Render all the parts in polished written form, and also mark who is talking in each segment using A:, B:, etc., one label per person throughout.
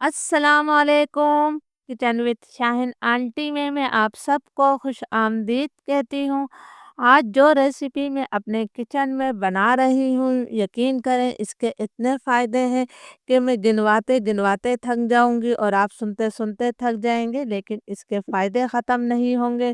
A: अस्सलाम वालेकुम। Kitchen with Shaheen aunty में मैं आप सबको खुश आमदीद कहती हूँ। आज जो रेसिपी मैं अपने किचन में बना रही हूँ, यकीन करें इसके इतने फ़ायदे हैं कि मैं गिनवाते गिनवाते थक जाऊंगी और आप सुनते सुनते थक जाएंगे, लेकिन इसके फ़ायदे ख़त्म नहीं होंगे।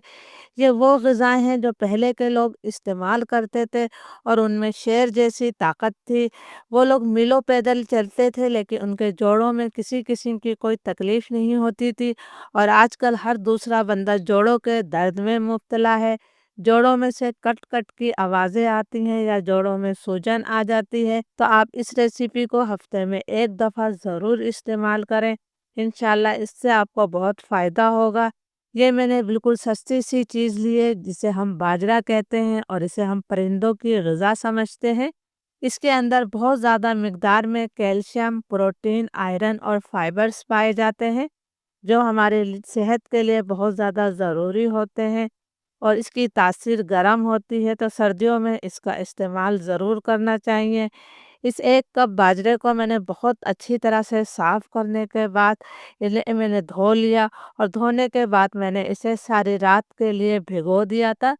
A: ये वो ग़िज़ाएँ हैं जो पहले के लोग इस्तेमाल करते थे और उनमें शेर जैसी ताकत थी। वो लोग मीलों पैदल चलते थे, लेकिन उनके जोड़ों में किसी किस्म की कोई तकलीफ़ नहीं होती थी। और आजकल हर दूसरा बंदा जोड़ों के दर्द में मुब्तला है। जोड़ों में से कट-कट की आवाज़ें आती हैं या जोड़ों में सूजन आ जाती है। तो आप इस रेसिपी को हफ़्ते में 1 दफ़ा ज़रूर इस्तेमाल करें। इंशाल्लाह इससे आपको बहुत फ़ायदा होगा। ये मैंने बिल्कुल सस्ती सी चीज़ ली है जिसे हम बाजरा कहते हैं और इसे हम परिंदों की ग़िज़ा समझते हैं। इसके अंदर बहुत ज़्यादा मिक़दार में कैल्शियम, प्रोटीन, आयरन और फाइबर्स पाए जाते हैं, जो हमारे सेहत के लिए बहुत ज़्यादा ज़रूरी होते हैं। और इसकी तासीर गर्म होती है, तो सर्दियों में इसका इस्तेमाल ज़रूर करना चाहिए। इस 1 कप बाजरे को मैंने बहुत अच्छी तरह से साफ़ करने के बाद इन्हें मैंने धो लिया और धोने के बाद मैंने इसे सारी रात के लिए भिगो दिया था।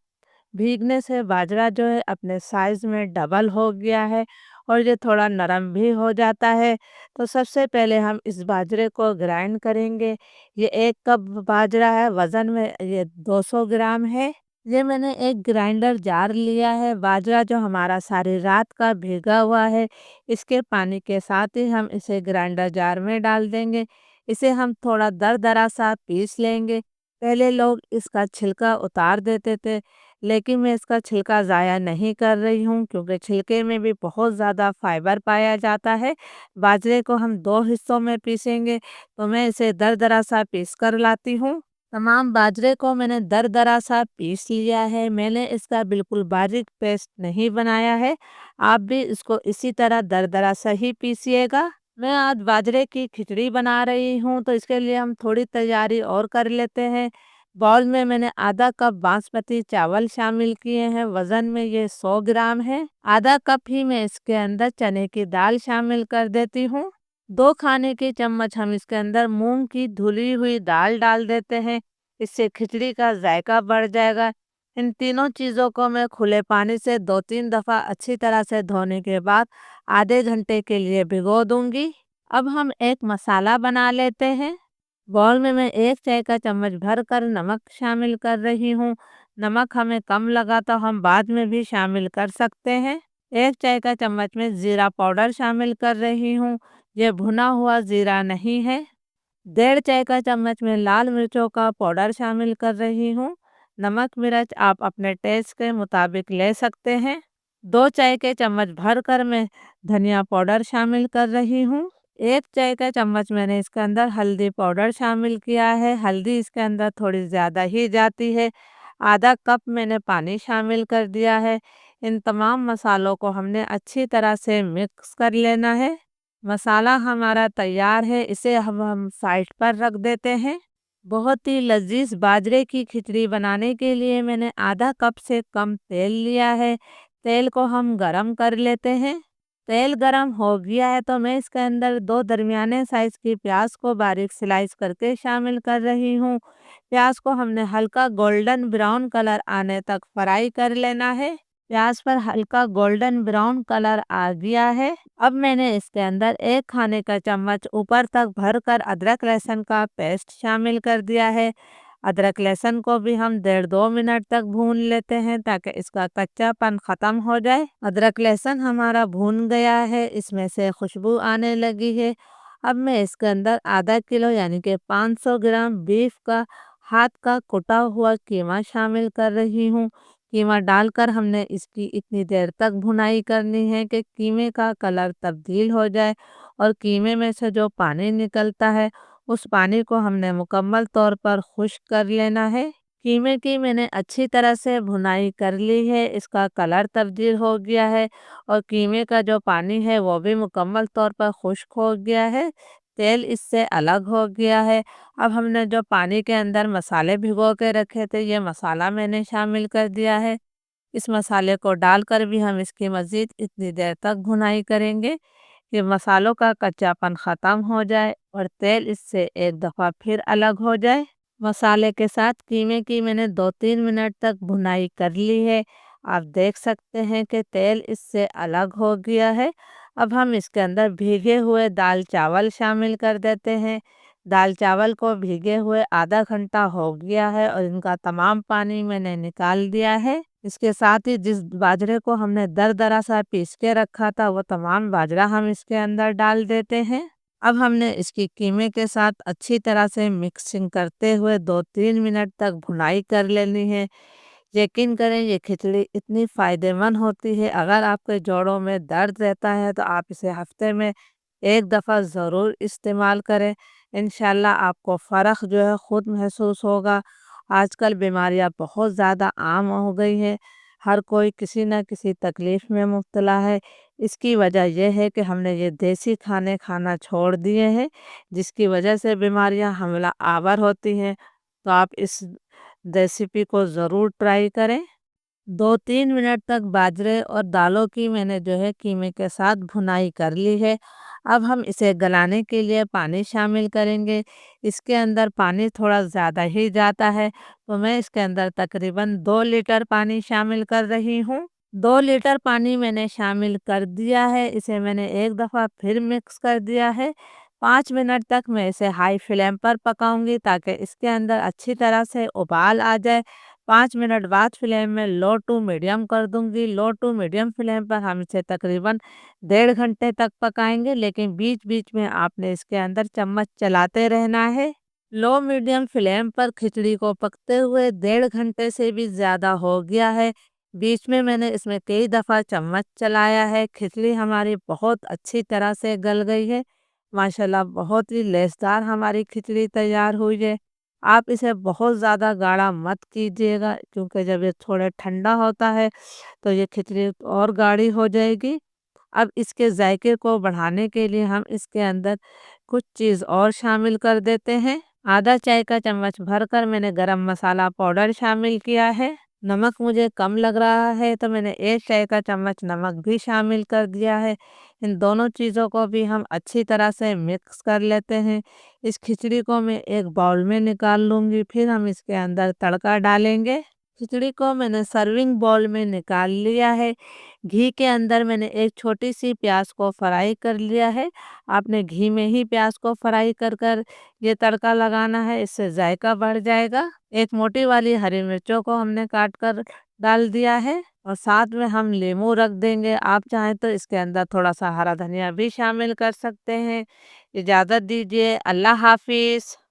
A: भीगने से बाजरा जो है अपने साइज़ में डबल हो गया है और ये थोड़ा नरम भी हो जाता है। तो सबसे पहले हम इस बाजरे को ग्राइंड करेंगे। ये 1 कप बाजरा है, वज़न में ये 200 ग्राम है। ये मैंने एक ग्राइंडर जार लिया है। बाजरा जो हमारा सारी रात का भीगा हुआ है, इसके पानी के साथ ही हम इसे ग्राइंडर जार में डाल देंगे। इसे हम थोड़ा दरदरा सा पीस लेंगे। पहले लोग इसका छिलका उतार देते थे, लेकिन मैं इसका छिलका ज़ाया नहीं कर रही हूँ, क्योंकि छिलके में भी बहुत ज़्यादा फाइबर पाया जाता है। बाजरे को हम 2 हिस्सों में पीसेंगे, तो मैं इसे दरदरा सा पीस कर लाती हूँ। तमाम बाजरे को मैंने दरदरा सा पीस लिया है। मैंने इसका बिल्कुल बारीक पेस्ट नहीं बनाया है। आप भी इसको इसी तरह दरदरा सा ही पीसिएगा। मैं आज बाजरे की खिचड़ी बना रही हूँ, तो इसके लिए हम थोड़ी तैयारी और कर लेते हैं। बाउल में मैंने आधा कप बासमती चावल शामिल किए हैं, वज़न में ये 100 ग्राम है। आधा कप ही मैं इसके अंदर चने की दाल शामिल कर देती हूँ। 2 खाने के चम्मच हम इसके अंदर मूंग की धुली हुई दाल डाल देते हैं। इससे खिचड़ी का जायका बढ़ जाएगा। इन तीनों चीज़ों को मैं खुले पानी से 2-3 दफ़ा अच्छी तरह से धोने के बाद आधे घंटे के लिए भिगो दूंगी। अब हम एक मसाला बना लेते हैं। बाउल में मैं 1 चाय का चम्मच भर कर नमक शामिल कर रही हूँ। नमक हमें कम लगा तो हम बाद में भी शामिल कर सकते हैं। 1 चाय का चम्मच में ज़ीरा पाउडर शामिल कर रही हूँ। ये भुना हुआ ज़ीरा नहीं है। 1.5 चाय का चम्मच में लाल मिर्चों का पाउडर शामिल कर रही हूँ। नमक मिर्च आप अपने टेस्ट के मुताबिक ले सकते हैं। 2 चाय के चम्मच भर कर मैं धनिया पाउडर शामिल कर रही हूँ। 1 चाय का चम्मच मैंने इसके अंदर हल्दी पाउडर शामिल किया है। हल्दी इसके अंदर थोड़ी ज़्यादा ही जाती है। आधा कप मैंने पानी शामिल कर दिया है। इन तमाम मसालों को हमने अच्छी तरह से मिक्स कर लेना है। मसाला हमारा तैयार है, इसे हम साइड पर रख देते हैं। बहुत ही लजीज बाजरे की खिचड़ी बनाने के लिए मैंने आधा कप से कम तेल लिया है। तेल को हम गरम कर लेते हैं। तेल गरम हो गया है, तो मैं इसके अंदर 2 दरमियाने साइज़ की प्याज को बारीक स्लाइस करके शामिल कर रही हूँ। प्याज को हमने हल्का गोल्डन ब्राउन कलर आने तक फ्राई कर लेना है। प्याज पर हल्का गोल्डन ब्राउन कलर आ गया है। अब मैंने इसके अंदर 1 खाने का चम्मच ऊपर तक भरकर अदरक लहसुन का पेस्ट शामिल कर दिया है। अदरक लहसुन को भी हम 1.5-2 मिनट तक भून लेते हैं, ताकि इसका कच्चापन ख़त्म हो जाए। अदरक लहसुन हमारा भून गया है, इसमें से खुशबू आने लगी है। अब मैं इसके अंदर आधा किलो यानी कि 500 ग्राम बीफ का हाथ का कुटा हुआ कीमा शामिल कर रही हूँ। कीमा डालकर हमने इसकी इतनी देर तक भुनाई करनी है कि कीमे का कलर तब्दील हो जाए और कीमे में से जो पानी निकलता है, उस पानी को हमने मुकम्मल तौर पर खुश्क कर लेना है। कीमे की मैंने अच्छी तरह से भुनाई कर ली है, इसका कलर तब्दील हो गया है और कीमे का जो पानी है वो भी मुकम्मल तौर पर खुश्क हो गया है। तेल इससे अलग हो गया है। अब हमने जो पानी के अंदर मसाले भिगो के रखे थे, ये मसाला मैंने शामिल कर दिया है। इस मसाले को डालकर भी हम इसकी मज़ीद इतनी देर तक भुनाई करेंगे। कि मसालों का कच्चापन ख़त्म हो जाए और तेल इससे एक दफ़ा फिर अलग हो जाए। मसाले के साथ कीमे की मैंने 2-3 मिनट तक भुनाई कर ली है। आप देख सकते हैं कि तेल इससे अलग हो गया है। अब हम इसके अंदर भीगे हुए दाल चावल शामिल कर देते हैं। दाल चावल को भीगे हुए आधा घंटा हो गया है और इनका तमाम पानी मैंने निकाल दिया है। इसके साथ ही जिस बाजरे को हमने दरदरा सा पीस के रखा था वो तमाम बाजरा हम इसके अंदर डाल देते हैं। अब हमने इसकी कीमे के साथ अच्छी तरह से मिक्सिंग करते हुए 2-3 मिनट तक भुनाई कर लेनी है। यकीन करें ये खिचड़ी इतनी फ़ायदेमंद होती है, अगर आपके जोड़ों में दर्द रहता है तो आप इसे हफ्ते में एक दफ़ा ज़रूर इस्तेमाल करें। इंशाल्लाह आपको फ़र्क जो है ख़ुद महसूस होगा। आजकल बीमारियां बहुत ज़्यादा आम हो गई हैं। हर कोई किसी न किसी तकलीफ़ में मुब्तला है। इसकी वजह यह है कि हमने ये देसी खाने खाना छोड़ दिए हैं, जिसकी वजह से बीमारियां हमला आवर होती हैं। तो आप इस रेसिपी को ज़रूर ट्राई करें। 2-3 मिनट तक बाजरे और दालों की मैंने जो है कीमे के साथ भुनाई कर ली है। अब हम इसे गलाने के लिए पानी शामिल करेंगे। इसके अंदर पानी थोड़ा ज़्यादा ही जाता है, तो मैं इसके अंदर तकरीबन 2 लीटर पानी शामिल कर रही हूँ। 2 लीटर पानी मैंने शामिल कर दिया है, इसे मैंने एक दफ़ा फिर मिक्स कर दिया है। 5 मिनट तक मैं इसे हाई फ्लेम पर पकाऊंगी ताकि इसके अंदर अच्छी तरह से उबाल आ जाए। 5 मिनट बाद फ्लेम में लो टू मीडियम कर दूंगी। लो टू मीडियम फ्लेम पर हम इसे तकरीबन 1.5 घंटे तक पकाएंगे, लेकिन बीच बीच में आपने इसके अंदर चम्मच चलाते रहना है। लो मीडियम फ्लेम पर खिचड़ी को पकते हुए 1.5 घंटे से भी ज़्यादा हो गया है। बीच में मैंने इसमें कई दफ़ा चम्मच चलाया है। खिचड़ी हमारी बहुत अच्छी तरह से गल गई है। माशाल्लाह बहुत ही लज़ेदार हमारी खिचड़ी तैयार हुई है। आप इसे बहुत ज़्यादा गाढ़ा मत कीजिएगा, क्योंकि जब ये थोड़ा ठंडा होता है तो ये खिचड़ी और गाढ़ी हो जाएगी। अब इसके जायके को बढ़ाने के लिए हम इसके अंदर कुछ चीज़ और शामिल कर देते हैं। आधा चाय का चम्मच भरकर मैंने गरम मसाला पाउडर शामिल किया है। नमक मुझे कम लग रहा है तो मैंने 1 चाय का चम्मच नमक भी शामिल कर दिया है। इन दोनों चीज़ों को भी हम अच्छी तरह से मिक्स कर लेते हैं। इस खिचड़ी को मैं एक बाउल में निकाल लूँगी, फिर हम इसके अंदर तड़का डालेंगे। खिचड़ी को मैंने सर्विंग बाउल में निकाल लिया है। घी के अंदर मैंने एक छोटी सी प्याज को फ्राई कर लिया है। आपने घी में ही प्याज को फ्राई कर कर ये तड़का लगाना है, इससे जायका बढ़ जाएगा। एक मोटी वाली हरी मिर्चों को हमने काट कर डाल दिया है और साथ में हम नींबू रख देंगे। आप चाहें तो इसके अंदर थोड़ा सा हरा धनिया भी शामिल कर सकते हैं। इजाज़त दीजिए, अल्लाह हाफिज़।